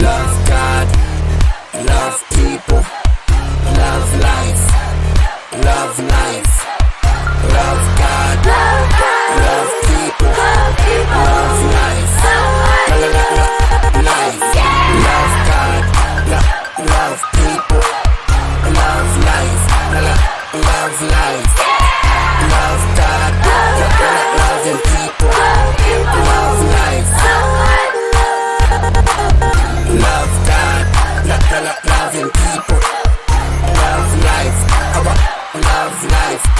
Love God, love people, love life, love life. Love God, love people, love life, life. Love God, love people, love life, love life. Love God, loving people, love life. Love God, loving people, love life, love life.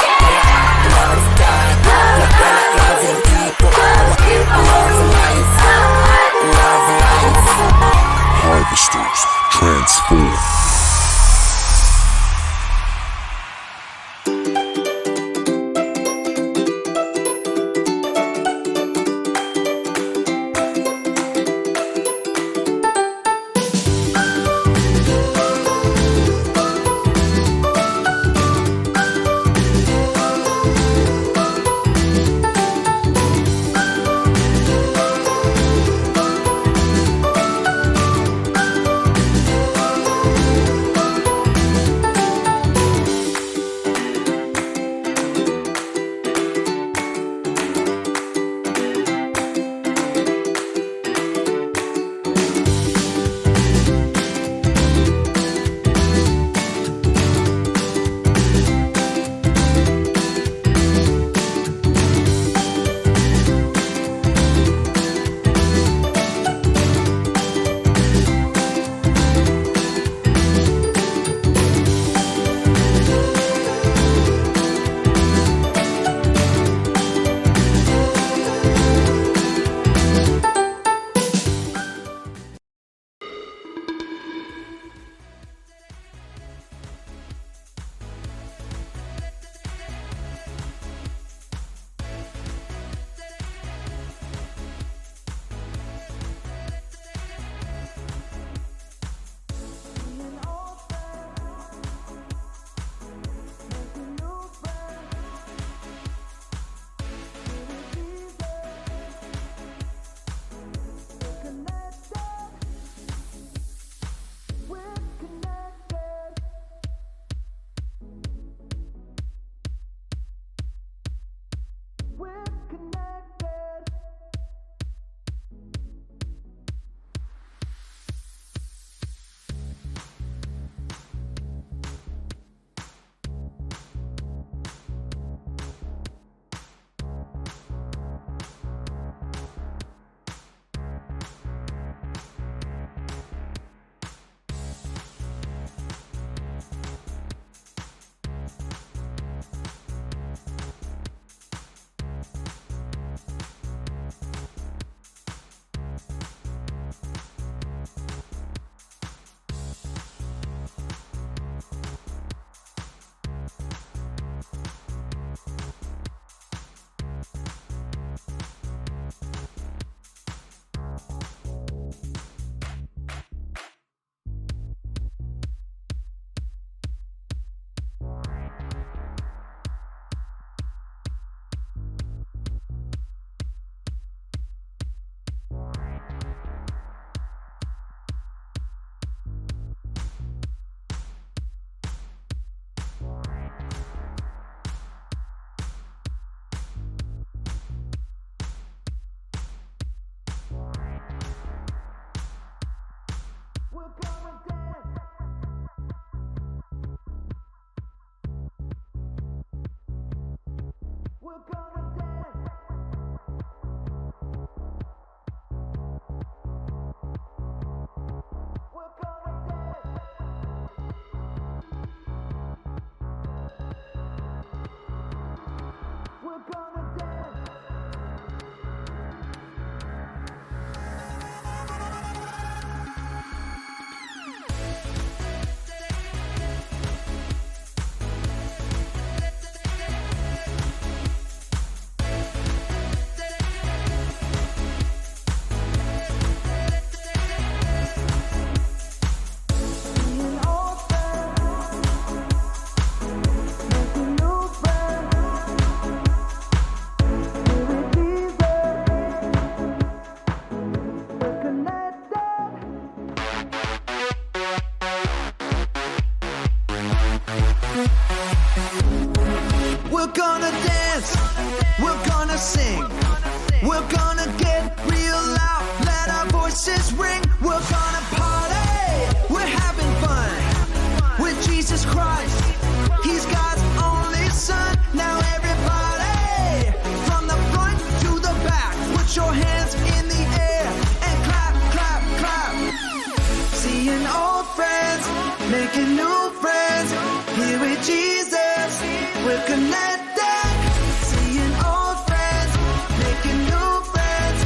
making new friends. Here with Jesus, we're connected. Seeing old friends, making new friends.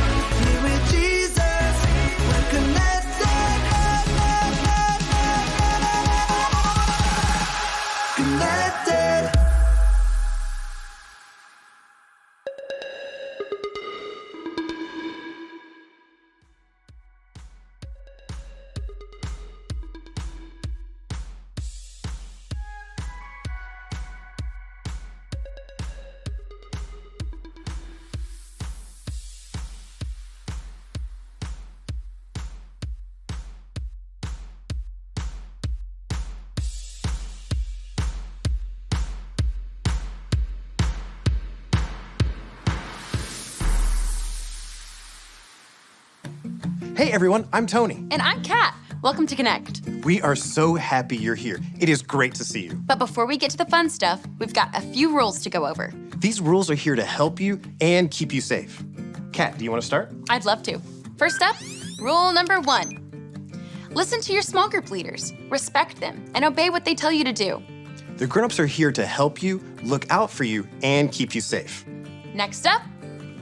Here with Jesus, we're connected. Connected. Hey everyone, I'm Tony. And I'm Kat. Welcome to Connect. We are so happy you're here. It is great to see you. But before we get to the fun stuff, we've got a few rules to go over. These rules are here to help you and keep you safe. Kat, do you want to start? I'd love to. First up, rule number 1. Listen to your small group leaders, respect them, and obey what they tell you to do. The grown-ups are here to help you, look out for you, and keep you safe. Next up,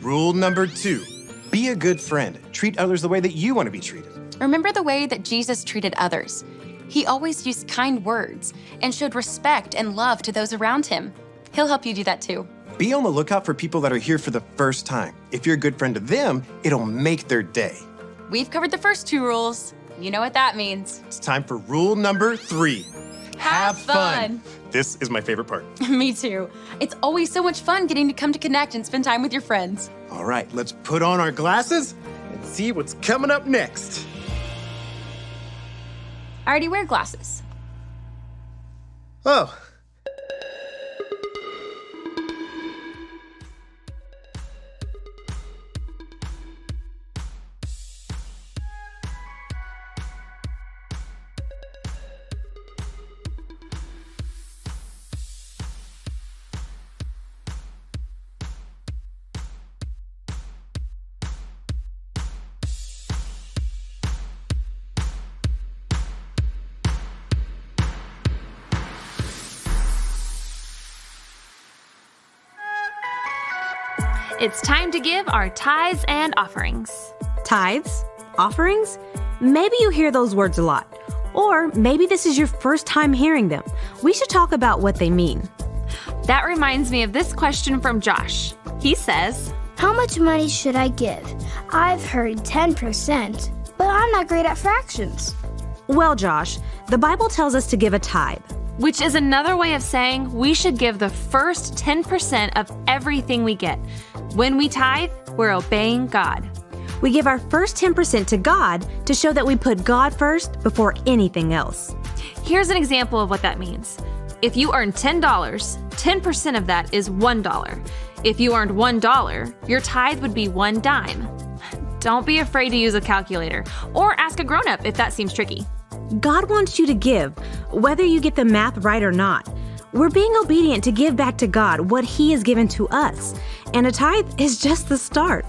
Rule number 2, be a good friend. Treat others the way that you want to be treated. remember the way that Jesus treated others. He always used kind words and showed respect and love to those around him. He'll help you do that too. Be on the lookout for people that are here for the first time. If you're a good friend to them, it'll make their day. We've covered the first 2 rules. You know what that means. It's time for rule number 3. Have fun. This is my favorite part. Me too. It's always so much fun getting to come to Connect and spend time with your friends. All right, let's put on our glasses and see what's coming up next. I already wear glasses. Oh. It's time to give our tithes and offerings. Tithes? Offerings? Maybe you hear those words a lot. Or maybe this is your first time hearing them. We should talk about what they mean. That reminds me of this question from Josh. He says, How much money should I give? I've heard 10%, but I'm not great at fractions. Well, Josh, the Bible tells us to give a tithe. which is another way of saying we should give the first 10% of everything we get. When we tithe, we're obeying God. We give our first 10% to God to show that we put God first before anything else. Here's an example of what that means. If you earn $10, 10% of that is $1. If you earned $1, your tithe would be 1 dime. Don't be afraid to use a calculator, or ask a grown-up if that seems tricky. God wants you to give, whether you get the math right or not. We're being obedient to give back to God what He has given to us, and a tithe is just the start.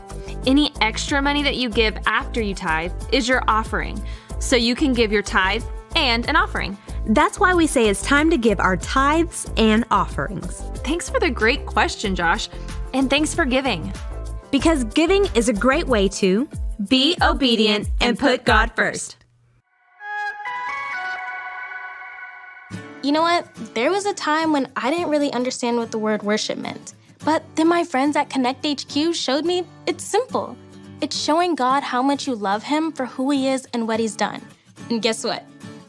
Any extra money that you give after you tithe is your offering, so you can give your tithe and an offering. That's why we say it's time to give our tithes and offerings. Thanks for the great question, Josh, and thanks for giving. Because giving is a great way to be obedient and put God first. You know what? There was a time when I didn't really understand what the word worship meant. But then my friends at Connect HQ showed me it's simple. It's showing God how much you love Him for who He is and what He's done. And guess what?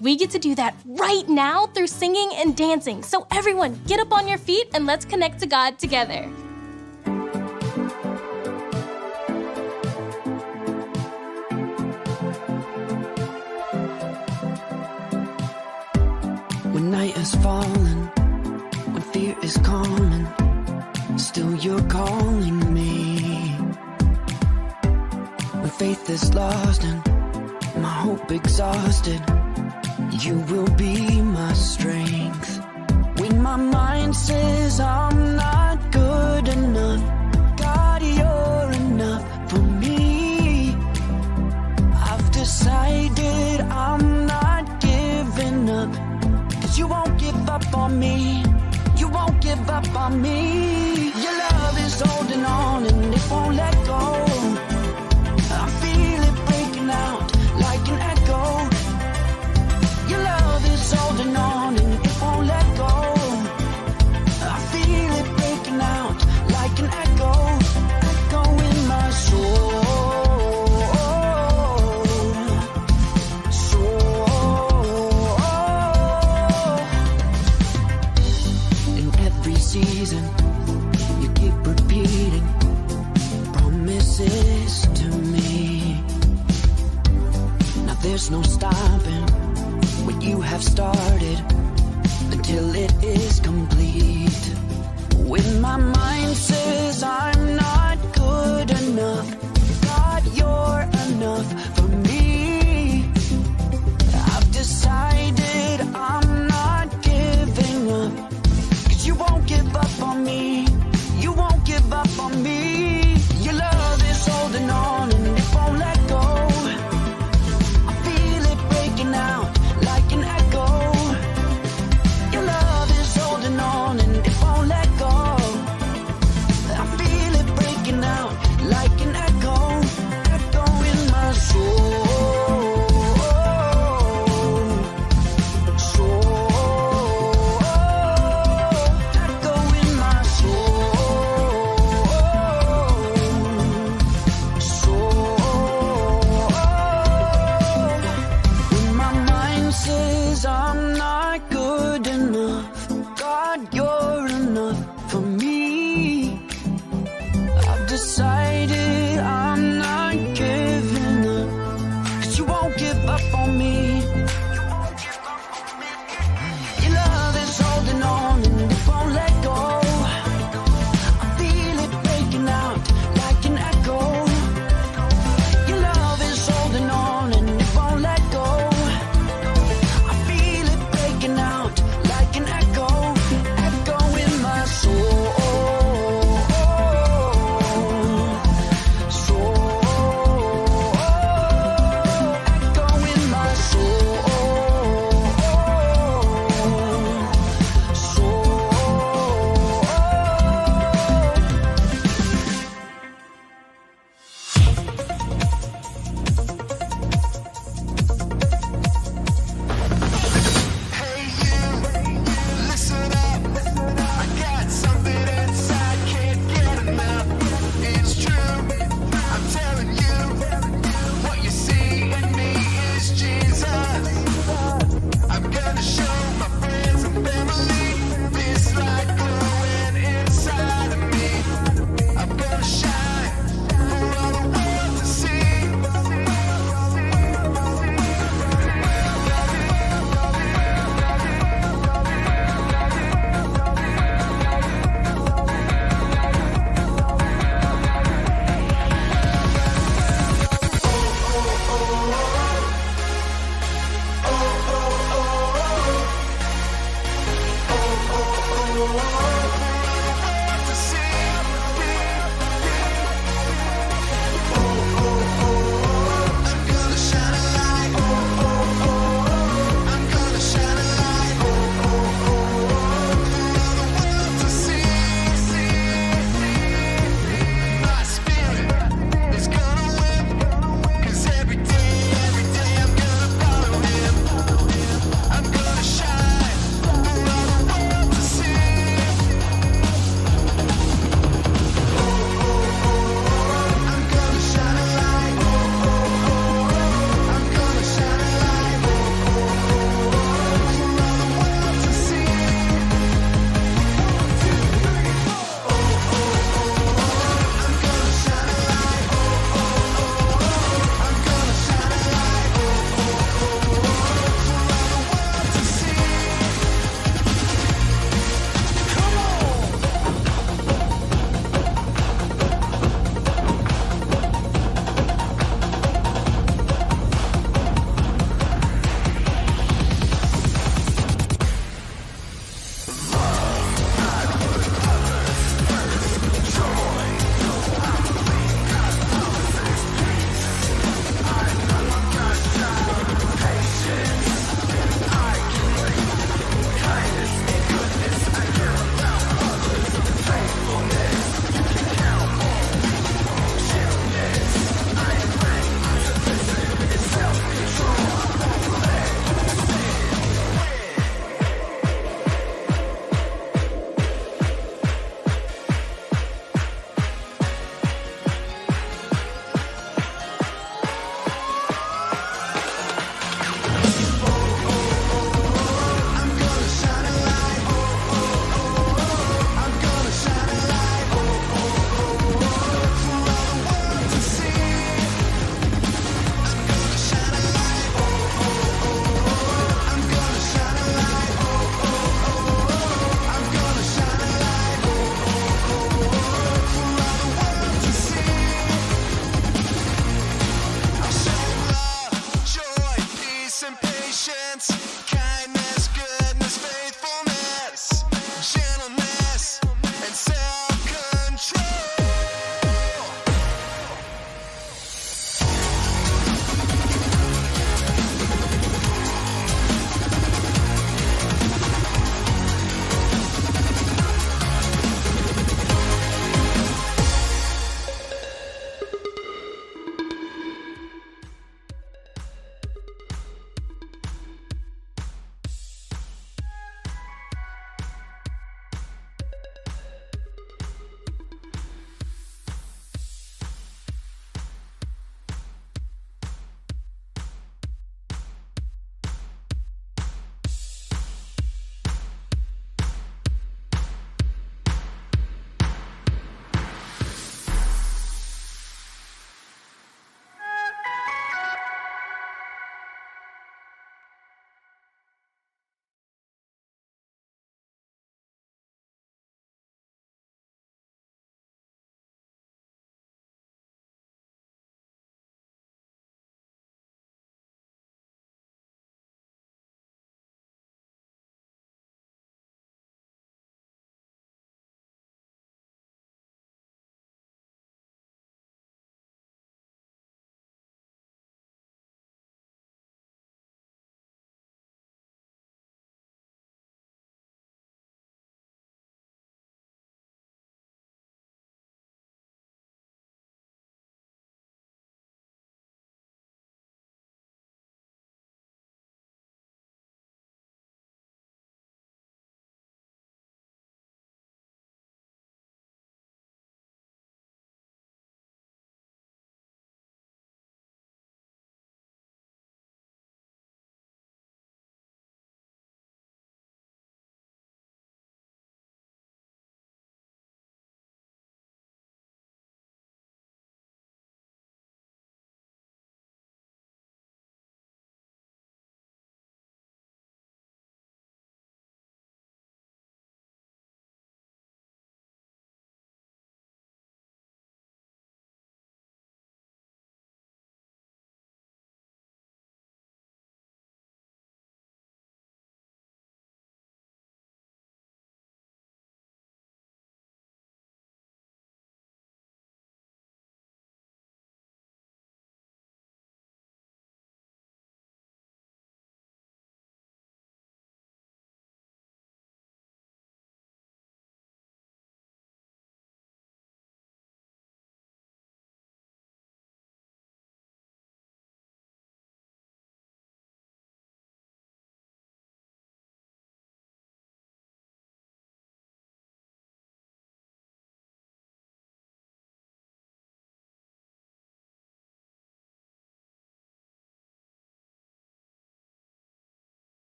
We get to do that right now through singing and dancing. So everyone, get up on your feet and let's connect to God together. When night is falling, when fear is calling, still you're calling me. When faith is lost and my hope exhausted, you will be my strength. When my mind says I'm not good enough, God, you're enough for me. I've decided I'm not giving up. up on me. You won't give up on me. Your love is holding on and it won't let go. I feel it breaking out like an echo. Your love is holding on and it won't let go. I feel it breaking out like an echo, echo in my soul. Season, you keep repeating promises to me. Now there's no stopping what you have started until it is complete. When my mind says I'm not good enough, God, you're enough for me. I've decided I'm not giving up. You won't give up on me. You won't give up on me. Your love is holding on and it won't let go. I feel it breaking out like an echo. Your love is holding on and it won't let go. I feel it breaking out like an echo, echo in my soul. Decided I'm not giving up, 'cause you won't give up on me. Your love is holding on and it won't let go. I feel it breaking out like an echo. Your love is holding on and it won't let go. I feel it breaking out like an echo, echo in my soul. Echo in my soul.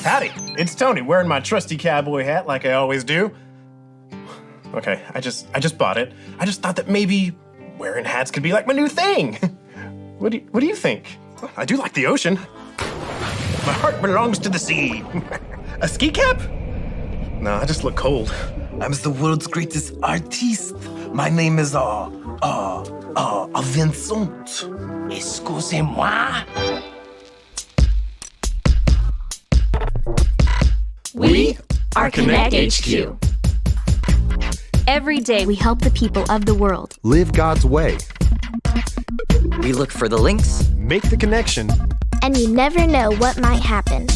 Howdy, it's Tony, wearing my trusty cowboy hat like I always do. Okay, I just bought it. I just thought that maybe wearing hats could be like my new thing. What do you think? I do like the ocean. My heart belongs to the sea. A ski cap? No, I just look cold. I'm the world's greatest artist. My name is Vincent. Excusez-moi. We are Connect HQ. Every day we help the people of the world. Live God's way. We look for the links. Make the connection. And you never know what might happen.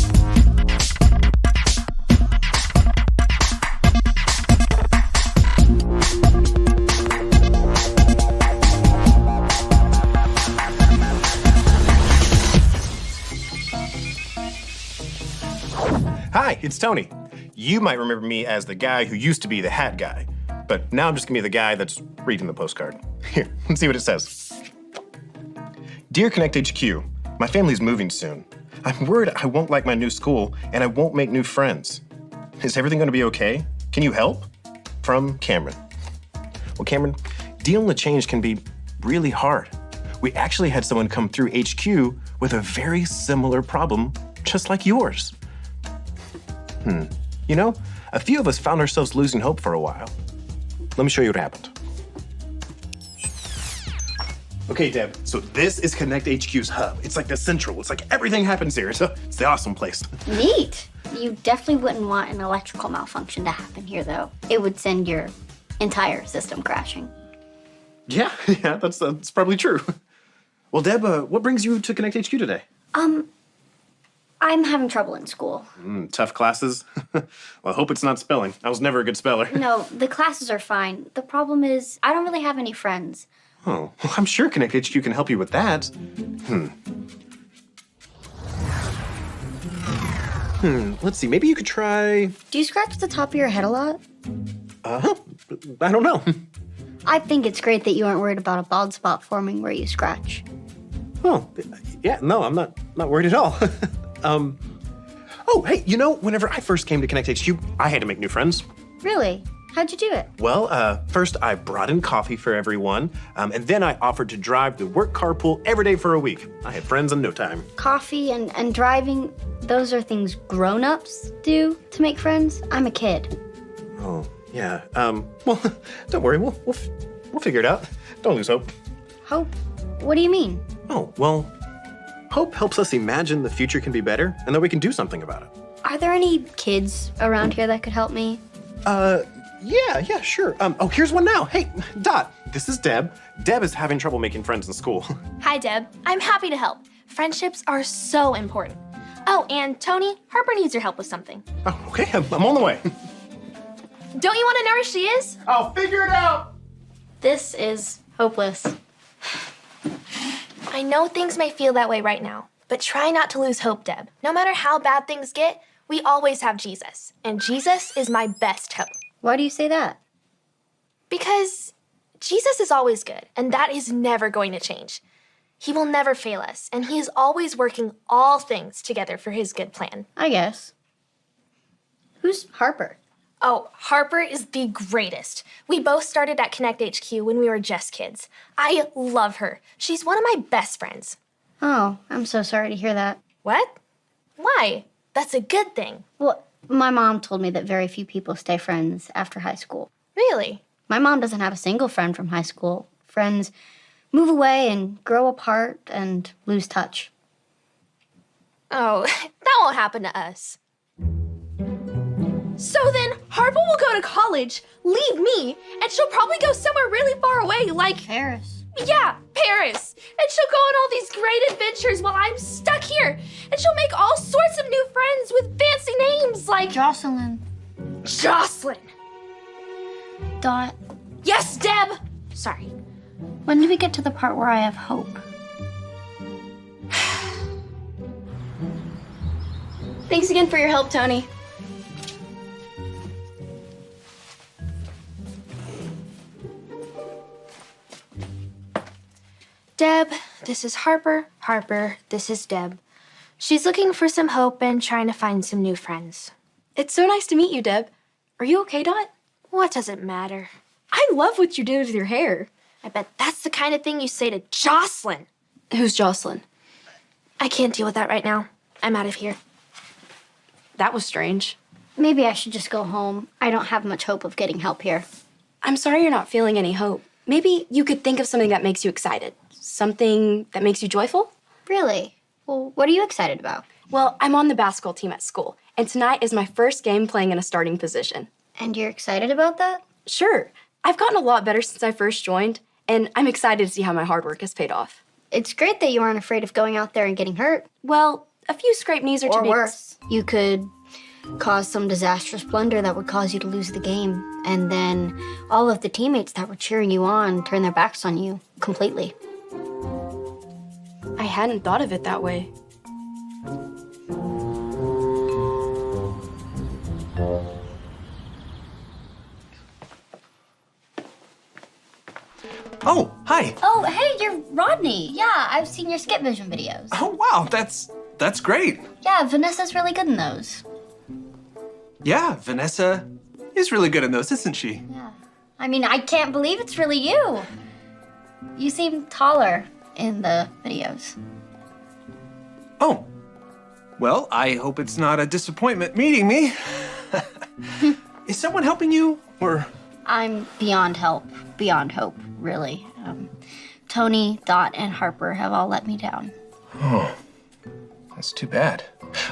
Hi, it's Tony. You might remember me as the guy who used to be the hat guy, but now I'm just gonna be the guy that's reading the postcard. Here, let's see what it says. Dear Connect HQ, my family's moving soon. I'm worried I won't like my new school and I won't make new friends. Is everything gonna be okay? Can you help? From Cameron. Well, Cameron, dealing with change can be really hard. We actually had someone come through HQ with a very similar problem, just like yours. You know, a few of us found ourselves losing hope for a while. Let me show you what happened. Okay, Deb, so this is Connect HQ's hub. It's like the central. It's like everything happens here. It's the awesome place. Neat. You definitely wouldn't want an electrical malfunction to happen here, though. It would send your entire system crashing. Yeah, that's probably true. Well, Deb, what brings you to Connect HQ today? I'm having trouble in school. Tough classes? Well, I hope it's not spelling. I was never a good speller. No, the classes are fine. The problem is I don't really have any friends. Oh, well, I'm sure Connect HQ can help you with that. Let's see, maybe you could try... Do you scratch the top of your head a lot? I don't know. I think it's great that you aren't worried about a bald spot forming where you scratch. Oh, yeah, no, I'm not worried at all. Oh, hey, you know, whenever I first came to Connect HQ, I had to make new friends. Really? How'd you do it? Well, first I brought in coffee for everyone, and then I offered to drive the work carpool every day for a week. I had friends in no time. Coffee and driving, those are things grown-ups do to make friends. I'm a kid. Oh, yeah. Well, don't worry, we'll figure it out. Don't lose hope. Hope? What do you mean? Oh, well, hope helps us imagine the future can be better and that we can do something about it. Are there any kids around here that could help me? Yeah, sure. Oh, here's one now. Hey, Dot, this is Deb. Deb is having trouble making friends in school. Hi, Deb. I'm happy to help. Friendships are so important. Oh, and Tony, Harper needs your help with something. Oh, okay, I'm on the way. Don't you want to know where she is? I'll figure it out. This is hopeless. I know things may feel that way right now, but try not to lose hope, Deb. No matter how bad things get, we always have Jesus, and Jesus is my best hope. Why do you say that? Because Jesus is always good, and that is never going to change. He will never fail us, and he is always working all things together for his good plan. I guess. Who's Harper? Oh, Harper is the greatest. We both started at Connect HQ when we were just kids. I love her. She's one of my best friends. Oh, I'm so sorry to hear that. What? Why? That's a good thing. Well, my mom told me that very few people stay friends after high school. Really? My mom doesn't have a single friend from high school. Friends move away and grow apart and lose touch. Oh, that won't happen to us. So then, Harper will go to college, leave me, and she'll probably go somewhere really far away, like... Paris. Yeah, Paris. And she'll go on all these great adventures while I'm stuck here. And she'll make all sorts of new friends with fancy names like... Jocelyn. Jocelyn. Dot. Yes, Deb. Sorry. When do we get to the part where I have hope? Thanks again for your help, Tony. Deb, this is Harper. Harper, this is Deb. She's looking for some hope and trying to find some new friends. It's so nice to meet you, Deb. Are you okay, Dot? What does it matter? I love what you did with your hair. I bet that's the kind of thing you say to Jocelyn. Who's Jocelyn? I can't deal with that right now. I'm out of here. That was strange. Maybe I should just go home. I don't have much hope of getting help here. I'm sorry you're not feeling any hope. Maybe you could think of something that makes you excited. Something that makes you joyful? Really? Well, what are you excited about? Well, I'm on the basketball team at school, and tonight is my first game playing in a starting position. And you're excited about that? Sure. I've gotten a lot better since I first joined, and I'm excited to see how my hard work has paid off. It's great that you aren't afraid of going out there and getting hurt. Well, a few scraped knees are to Or be... worse. You could cause some disastrous blunder that would cause you to lose the game. And then all of the teammates that were cheering you on turn their backs on you completely. I hadn't thought of it that way. Oh, hi. Oh, hey, you're Rodney. Yeah, I've seen your Skip Vision videos. Oh, wow, that's great. Yeah, Vanessa's really good in those. Yeah, Vanessa is really good in those, isn't she? Yeah. I mean, I can't believe it's really you. You seem taller in the videos. Oh, well, I hope it's not a disappointment meeting me. Is someone helping you, or? I'm beyond help, beyond hope, really. Tony, Dot, and Harper have all let me down. Oh, that's too bad.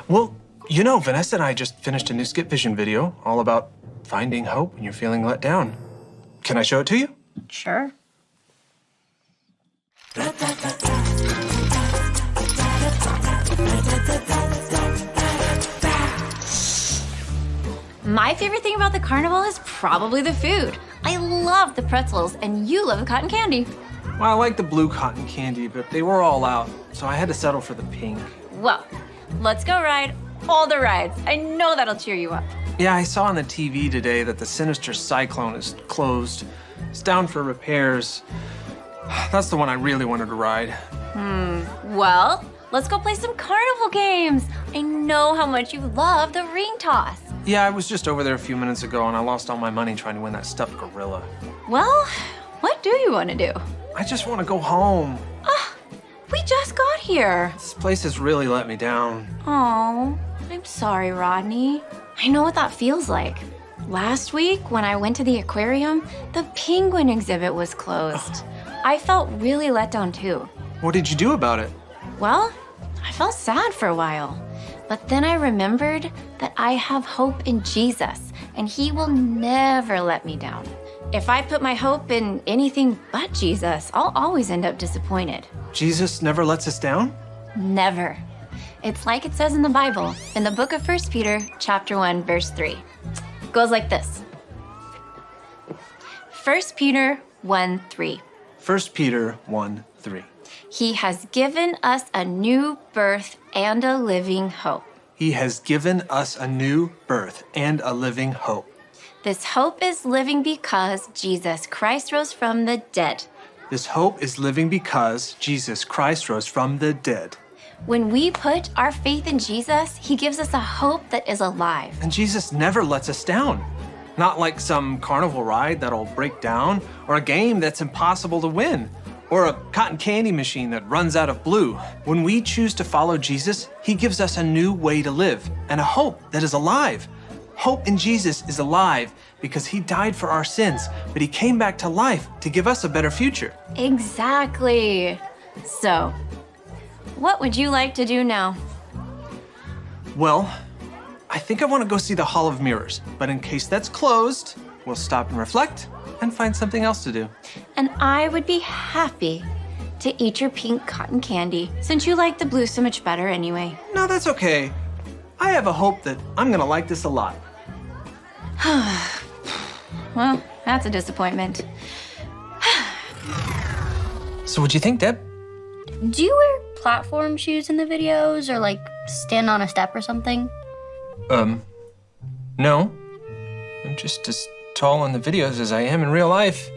Well, you know, Vanessa and I just finished a new Skip Vision video all about finding hope when you're feeling let down. Can I show it to you? Sure. My favorite thing about the carnival is probably the food. I love the pretzels, and you love the cotton candy. Well, I like the blue cotton candy, but they were all out, so I had to settle for the pink. Well, let's go ride all the rides. I know that'll cheer you up. Yeah, I saw on the TV today that the Sinister Cyclone is closed. It's down for repairs. That's the one I really wanted to ride. Well, let's go play some carnival games. I know how much you love the ring toss. Yeah, I was just over there a few minutes ago and I lost all my money trying to win that stuffed gorilla. Well, what do you want to do? I just want to go home. We just got here. This place has really let me down. Oh, I'm sorry, Rodney. I know what that feels like. Last week, when I went to the aquarium, the penguin exhibit was closed. I felt really let down too. What did you do about it? Well, I felt sad for a while. But then I remembered that I have hope in Jesus, and he will never let me down. If I put my hope in anything but Jesus, I'll always end up disappointed. Jesus never lets us down? Never. It's like it says in the Bible, in the book of 1 Peter, chapter 1, verse 3. It goes like this. 1 Peter 1:3. 1 Peter 1:3. He has given us a new birth and a living hope. He has given us a new birth and a living hope. This hope is living because Jesus Christ rose from the dead. This hope is living because Jesus Christ rose from the dead. When we put our faith in Jesus, he gives us a hope that is alive. And Jesus never lets us down. Not like some carnival ride that'll break down, or a game that's impossible to win, or a cotton candy machine that runs out of blue. When we choose to follow Jesus, he gives us a new way to live and a hope that is alive. Hope in Jesus is alive because he died for our sins, but he came back to life to give us a better future. Exactly. So, what would you like to do now? Well, I think I want to go see the Hall of Mirrors, but in case that's closed, we'll stop and reflect and find something else to do. And I would be happy to eat your pink cotton candy, since you like the blue so much better anyway. No, that's okay. I have a hope that I'm gonna like this a lot. Well, that's a disappointment. So what'd you think, Deb? Do you wear platform shoes in the videos or like stand on a step or something? No. I'm just as tall in the videos as I am in real life.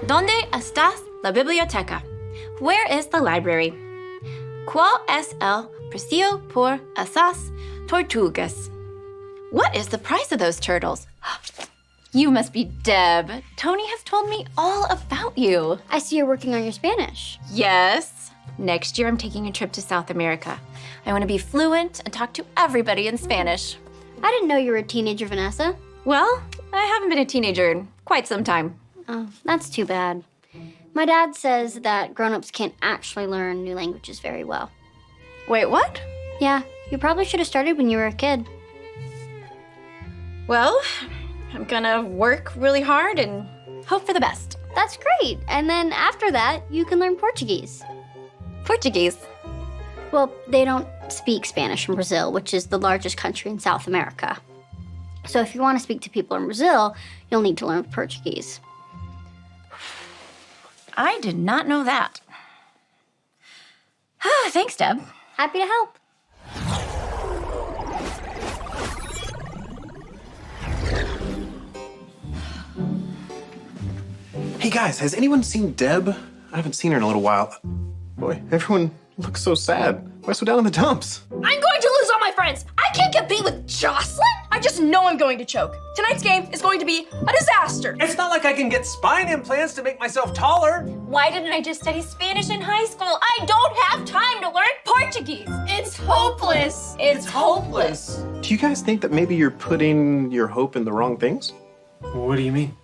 ¿Dónde está la biblioteca? Where is the library? ¿Cuál es el precio por esas tortugas? What is the price of those turtles? You must be Deb. Tony has told me all about you. I see you're working on your Spanish. Yes. Next year, I'm taking a trip to South America. I want to be fluent and talk to everybody in Spanish. I didn't know you were a teenager, Vanessa. Well, I haven't been a teenager in quite some time. Oh, that's too bad. My dad says that grown-ups can't actually learn new languages very well. Wait, what? Yeah, you probably should have started when you were a kid. Well, I'm gonna work really hard and hope for the best. That's great. And then after that, you can learn Portuguese. Portuguese? Well, they don't speak Spanish in Brazil, which is the largest country in South America. So if you want to speak to people in Brazil, you'll need to learn Portuguese. I did not know that. Thanks, Deb. Happy to help. Hey guys, has anyone seen Deb? I haven't seen her in a little while. Boy, everyone looks so sad. Why so down in the dumps? I'm going to lose all my friends. I can't compete with Jocelyn. I just know I'm going to choke. Tonight's game is going to be a disaster. It's not like I can get spine implants to make myself taller. Why didn't I just study Spanish in high school? I don't have time to learn Portuguese. It's hopeless. It's hopeless. Do you guys think that maybe you're putting your hope in the wrong things? What do you mean?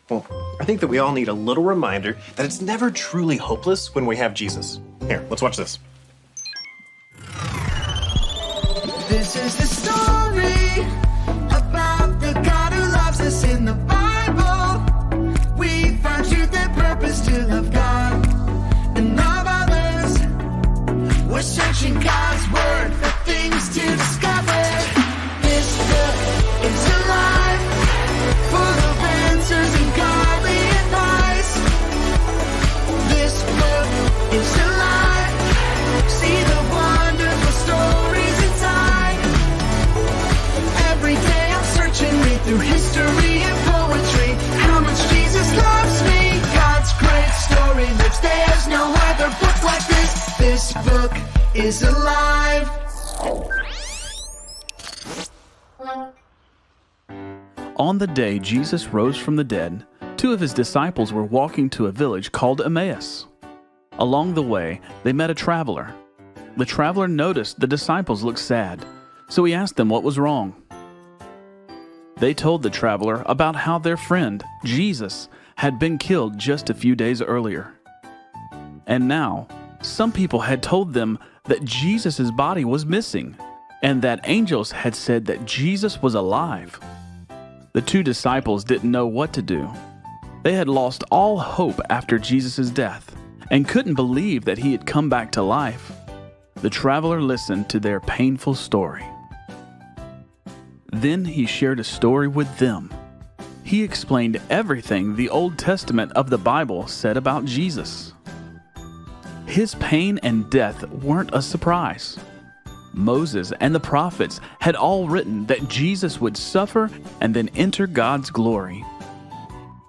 Well, I think that we all need a little reminder that it's never truly hopeless when we have Jesus. Here, let's watch this. This is the story about the God who loves us in the Bible. We find truth and purpose to love God and love others. We're searching God's word for things to discover. This book is alive, full of answers and godly advice. This book is alive. See the wonderful stories inside. Every day I'm searching, read through history and poetry. How much Jesus loves me. God's great story lives. There's no other book like this. This book is alive. On the day Jesus rose from the dead, 2 of his disciples were walking to a village called Emmaus. Along the way, they met a traveler. The traveler noticed the disciples looked sad, so he asked them what was wrong. They told the traveler about how their friend, Jesus, had been killed just a few days earlier. And now, some people had told them that Jesus' body was missing, and that angels had said that Jesus was alive. The 2 disciples didn't know what to do. They had lost all hope after Jesus' death, and couldn't believe that he had come back to life. The traveler listened to their painful story. Then he shared a story with them. He explained everything the Old Testament of the Bible said about Jesus. His pain and death weren't a surprise. Moses and the prophets had all written that Jesus would suffer and then enter God's glory.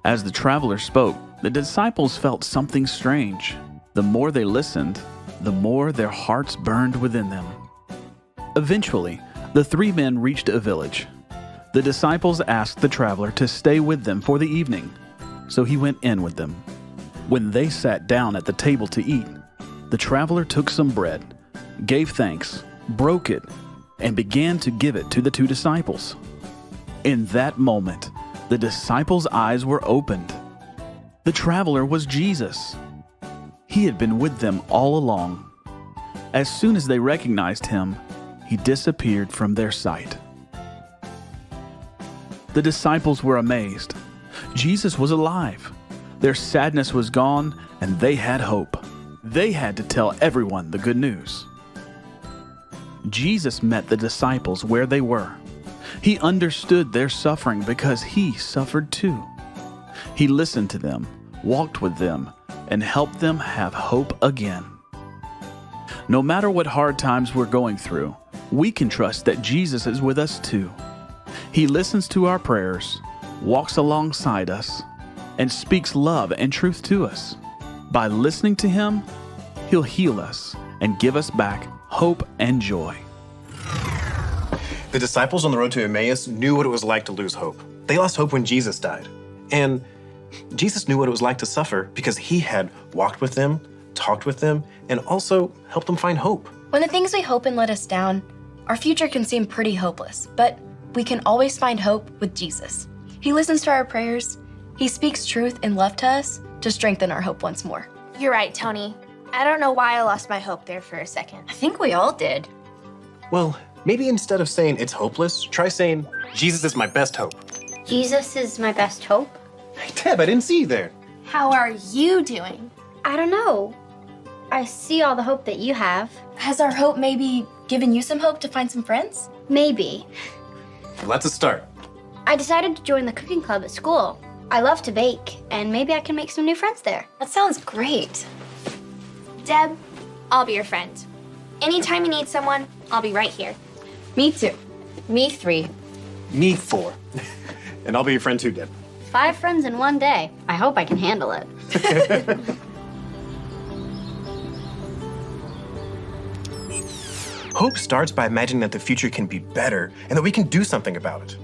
As the traveler spoke, the disciples felt something strange. The more they listened, the more their hearts burned within them. Eventually, the 3 men reached a village. The disciples asked the traveler to stay with them for the evening, so he went in with them. When they sat down at the table to eat, the traveler took some bread, gave thanks, broke it, and began to give it to the 2 disciples. In that moment, the disciples' eyes were opened. The traveler was Jesus. He had been with them all along. As soon as they recognized him, he disappeared from their sight. The disciples were amazed. Jesus was alive. Their sadness was gone, and they had hope. They had to tell everyone the good news. Jesus met the disciples where they were. He understood their suffering because he suffered too. He listened to them, walked with them, and helped them have hope again. No matter what hard times we're going through, we can trust that Jesus is with us too. He listens to our prayers, walks alongside us, and speaks love and truth to us. By listening to Him, He'll heal us and give us back hope and joy. The disciples on the road to Emmaus knew what it was like to lose hope. They lost hope when Jesus died. And Jesus knew what it was like to suffer because He had walked with them, talked with them, and also helped them find hope. When the things we hope in let us down, our future can seem pretty hopeless, but we can always find hope with Jesus. He listens to our prayers. He speaks truth and love to us to strengthen our hope once more. You're right, Tony. I don't know why I lost my hope there for a second. I think we all did. Well, maybe instead of saying it's hopeless, try saying, Jesus is my best hope. Jesus is my best hope. Hey, Deb, I didn't see you there. How are you doing? I don't know. I see all the hope that you have. Has our hope maybe given you some hope to find some friends? Maybe. Well, that's a start. I decided to join the cooking club at school. I love to bake, and maybe I can make some new friends there. That sounds great. Deb, I'll be your friend. Anytime you need someone, I'll be right here. Me too. Me 3. Me 4. And I'll be your friend too, Deb. 5 friends in one day. I hope I can handle it. Hope starts by imagining that the future can be better and that we can do something about it.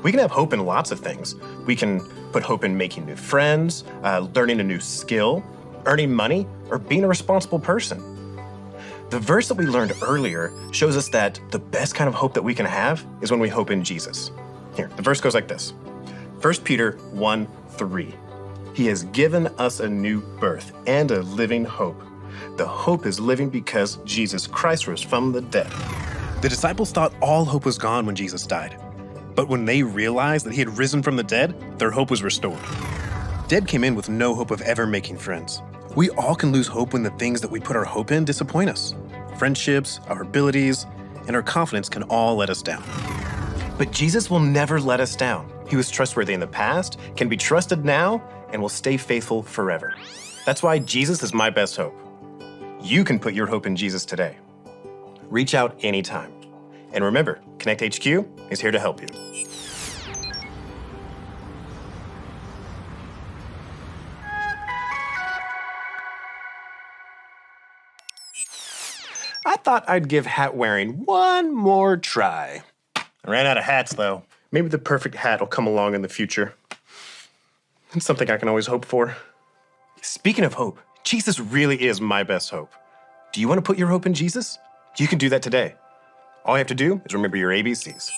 We can have hope in lots of things. We can put hope in making new friends, learning a new skill, earning money, or being a responsible person. The verse that we learned earlier shows us that the best kind of hope that we can have is when we hope in Jesus. Here, the verse goes like this. 1 Peter 1:3. He has given us a new birth and a living hope. The hope is living because Jesus Christ rose from the dead. The disciples thought all hope was gone when Jesus died. But when they realized that He had risen from the dead, their hope was restored. Deb came in with no hope of ever making friends. We all can lose hope when the things that we put our hope in disappoint us. Friendships, our abilities, and our confidence can all let us down. But Jesus will never let us down. He was trustworthy in the past, can be trusted now, and will stay faithful forever. That's why Jesus is my best hope. You can put your hope in Jesus today. Reach out anytime. And remember, Connect HQ is here to help you. I thought I'd give hat wearing one more try. I ran out of hats, though. Maybe the perfect hat will come along in the future. It's something I can always hope for. Speaking of hope, Jesus really is my best hope. Do you want to put your hope in Jesus? You can do that today. All you have to do is remember your ABCs.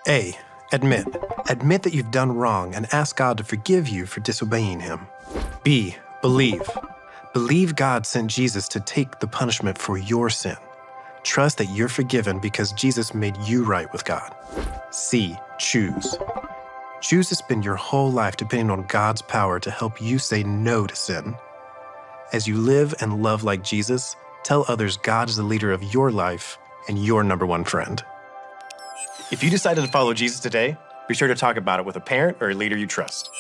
A. Admit. Admit that you've done wrong and ask God to forgive you for disobeying Him. B. Believe. Believe God sent Jesus to take the punishment for your sin. Trust that you're forgiven because Jesus made you right with God. C. Choose. Choose to spend your whole life depending on God's power to help you say no to sin. As you live and love like Jesus, tell others God is the leader of your life and your number one friend. If you decided to follow Jesus today, be sure to talk about it with a parent or a leader you trust.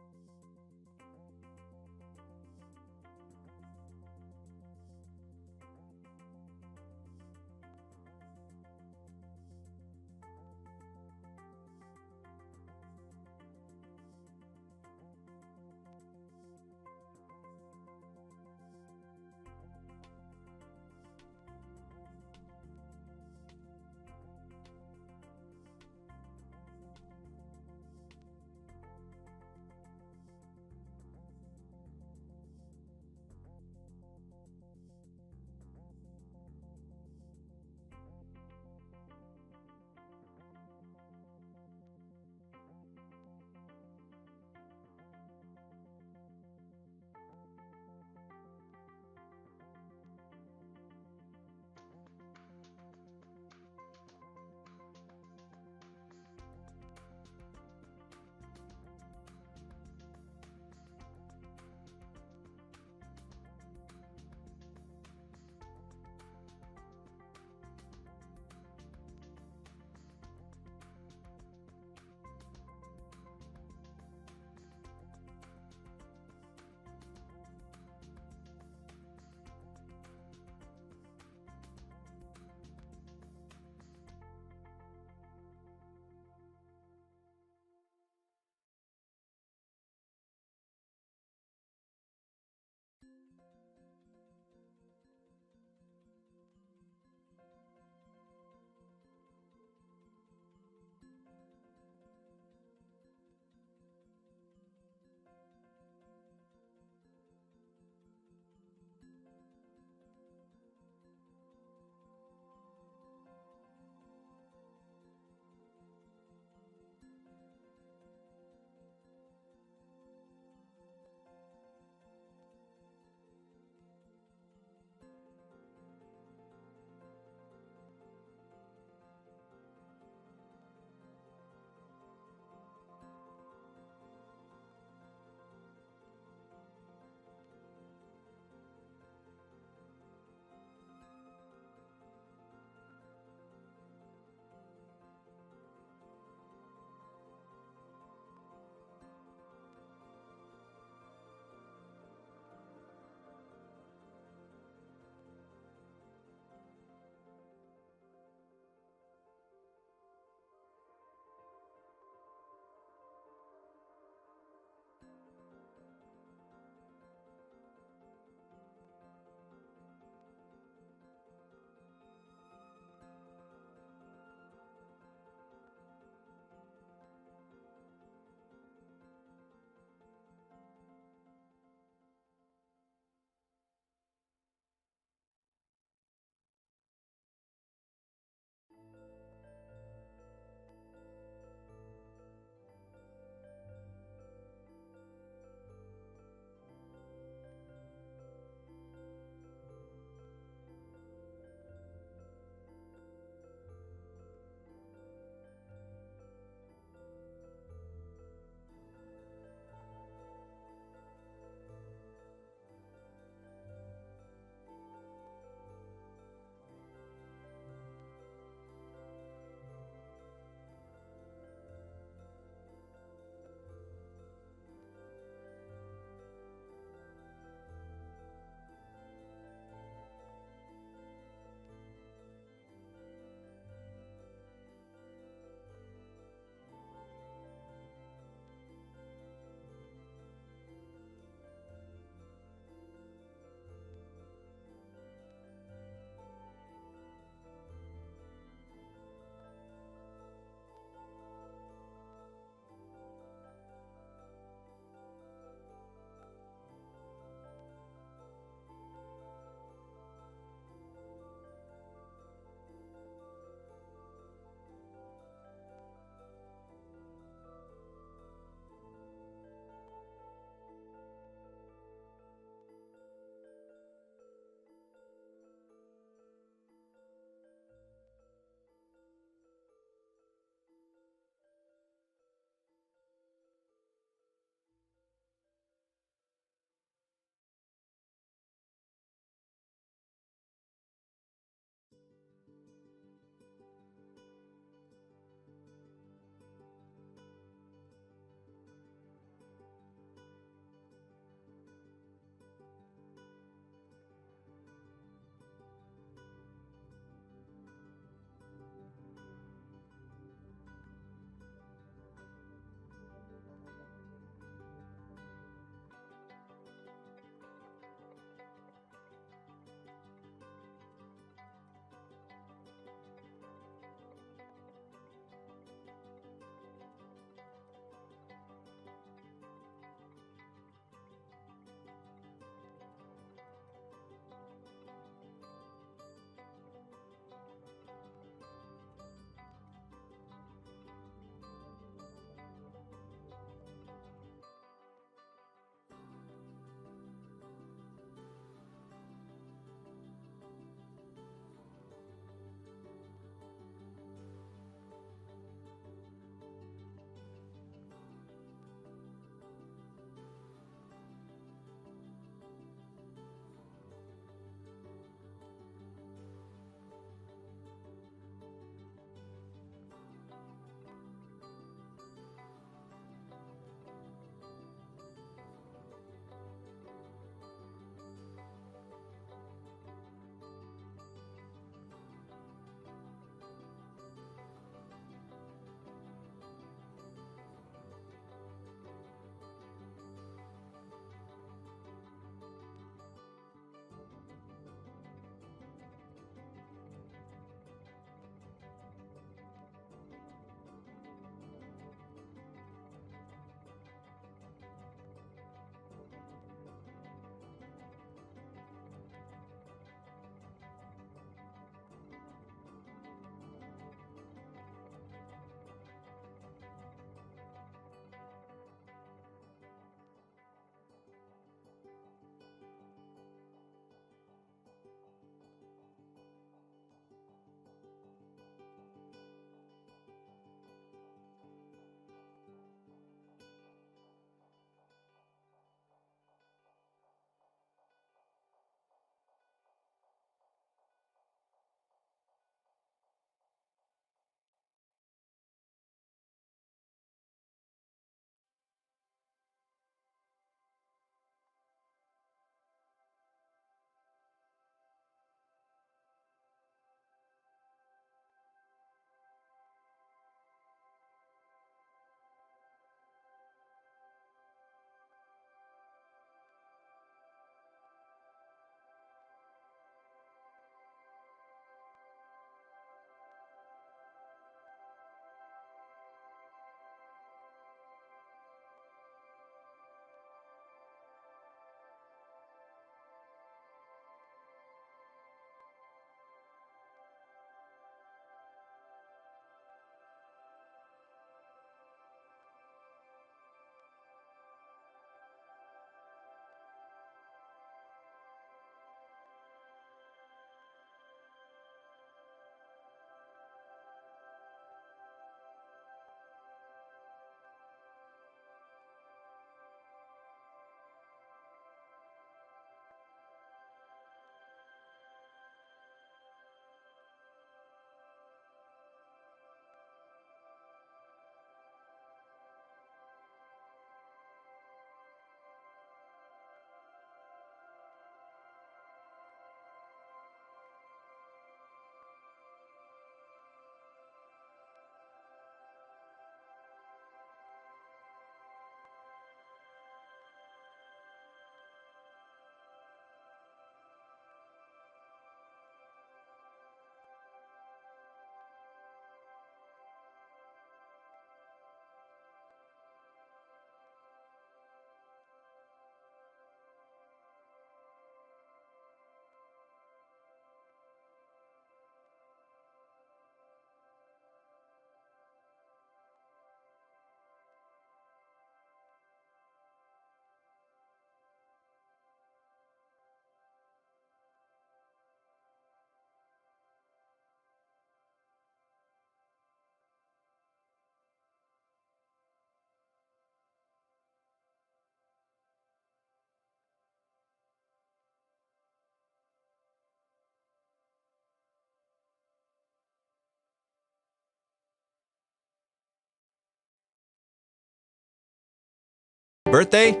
Birthday?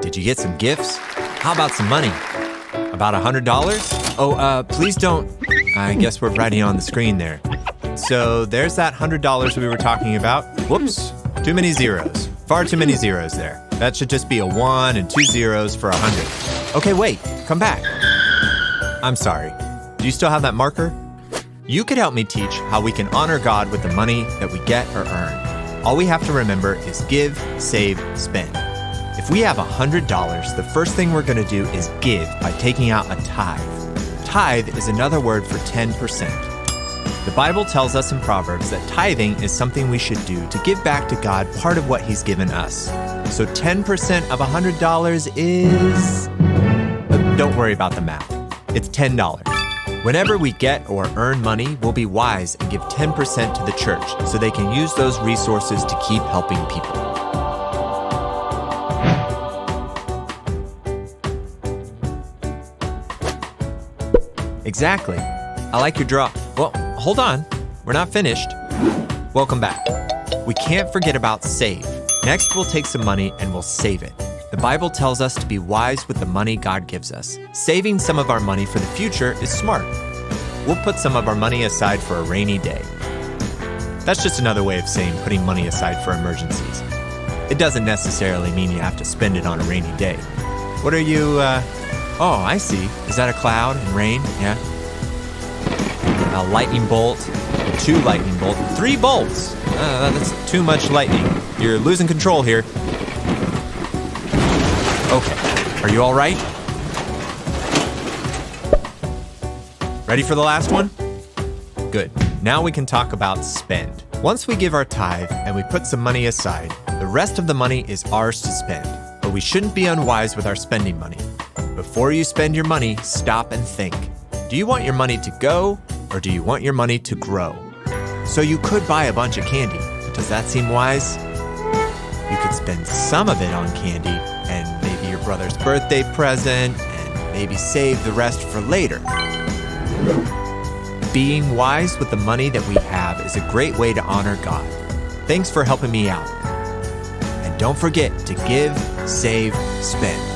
Did you get some gifts? How about some money? About $100? Oh, please don't. I guess we're writing on the screen there. So there's that $100 we were talking about. Whoops, too many zeros. Far too many zeros there. That should just be a 1 and 2 zeros for 100. Okay, wait, come back. I'm sorry. Do you still have that marker? You could help me teach how we can honor God with the money that we get or earn. All we have to remember is give, save, spend. If we have $100, the first thing we're going to do is give by taking out a tithe. Tithe is another word for 10%. The Bible tells us in Proverbs that tithing is something we should do to give back to God part of what He's given us. So 10% of $100 is... Don't worry about the math. It's $10. Whenever we get or earn money, we'll be wise and give 10% to the church so they can use those resources to keep helping people. Exactly. I like your draw. Well, hold on. We're not finished. Welcome back. We can't forget about save. Next, we'll take some money and we'll save it. The Bible tells us to be wise with the money God gives us. Saving some of our money for the future is smart. We'll put some of our money aside for a rainy day. That's just another way of saying putting money aside for emergencies. It doesn't necessarily mean you have to spend it on a rainy day. What are you, Oh, I see. Is that a cloud and rain? Yeah. A lightning bolt, 2 lightning bolts, 3 bolts. That's too much lightning. You're losing control here. Okay, are you all right? Ready for the last one? Good. Now we can talk about spend. Once we give our tithe and we put some money aside, the rest of the money is ours to spend. But we shouldn't be unwise with our spending money. Before you spend your money, stop and think. Do you want your money to go, or do you want your money to grow? So you could buy a bunch of candy. Does that seem wise? You could spend some of it on candy and maybe your brother's birthday present and maybe save the rest for later. Being wise with the money that we have is a great way to honor God. Thanks for helping me out. And don't forget to give, save, spend.